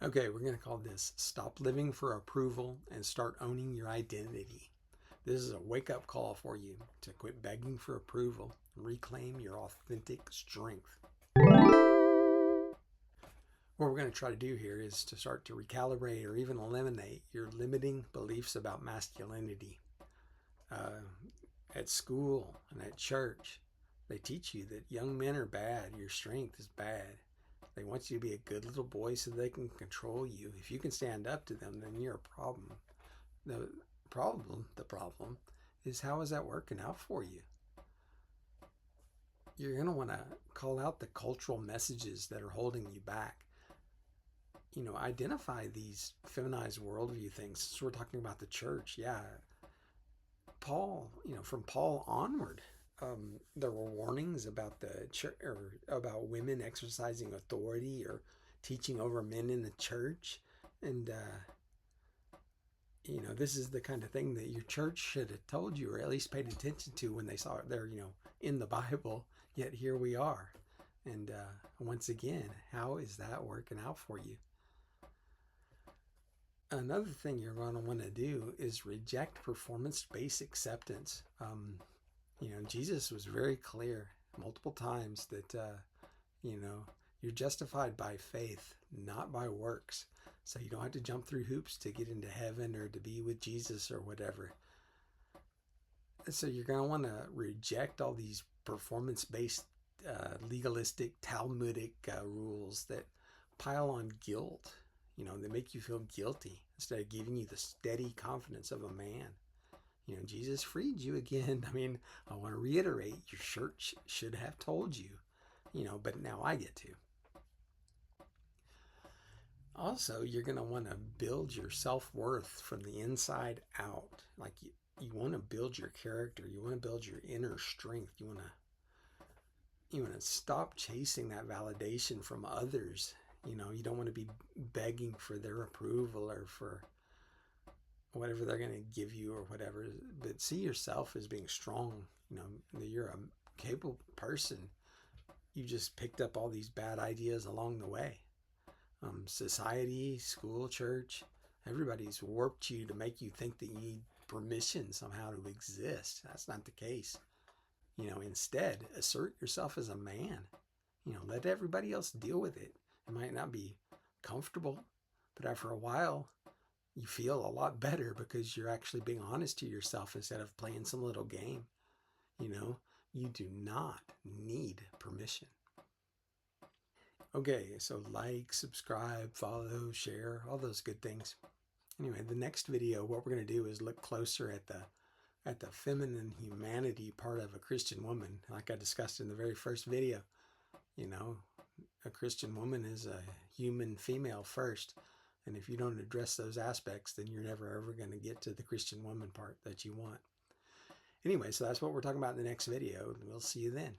Okay, we're going to call this Stop Living for Approval and Start Owning Your Identity. This is a wake-up call for you to quit begging for approval and reclaim your authentic strength. What we're going to try to do here is to start to recalibrate or even eliminate your limiting beliefs about masculinity. At school and at church, they teach you that young men are bad, your strength is bad. They want you to be a good little boy so they can control you. If you can stand up to them, then you're a problem. The problem is, how is that working out for you? You're going to want to call out the cultural messages that are holding you back. Identify these feminized worldview things. So we're talking about the church. Yeah. Paul, from Paul onward, there were warnings about the church, or about women exercising authority or teaching over men in the church. And, this is the kind of thing that your church should have told you, or at least paid attention to when they saw it there, in the Bible. Yet here we are. And once again, how is that working out for you? Another thing you're going to want to do is reject performance-based acceptance. Jesus was very clear multiple times that, you're justified by faith, not by works. So you don't have to jump through hoops to get into heaven or to be with Jesus or whatever. So you're going to want to reject all these performance-based, legalistic, Talmudic rules that pile on guilt. They make you feel guilty instead of giving you the steady confidence of a man. Jesus freed you again. I want to reiterate, your church should have told you, but now I get to. Also, you're going to want to build your self-worth from the inside out. Like you want to build your character. You want to build your inner strength. You want to stop chasing that validation from others. You don't want to be begging for their approval or for whatever they're going to give you or whatever, but see yourself as being strong. That you're a capable person. You just picked up all these bad ideas along the way. Society, school, church, everybody's warped you to make you think that you need permission somehow to exist. That's not the case. Instead, assert yourself as a man. Let everybody else deal with it. It might not be comfortable, but after a while, you feel a lot better because you're actually being honest to yourself instead of playing some little game. You do not need permission. Okay, so like, subscribe, follow, share, all those good things. Anyway, the next video, what we're going to do is look closer at the feminine humanity part of a Christian woman. Like I discussed in the very first video, a Christian woman is a human female first. And if you don't address those aspects, then you're never ever going to get to the Christian woman part that you want. Anyway, so that's what we're talking about in the next video. We'll see you then.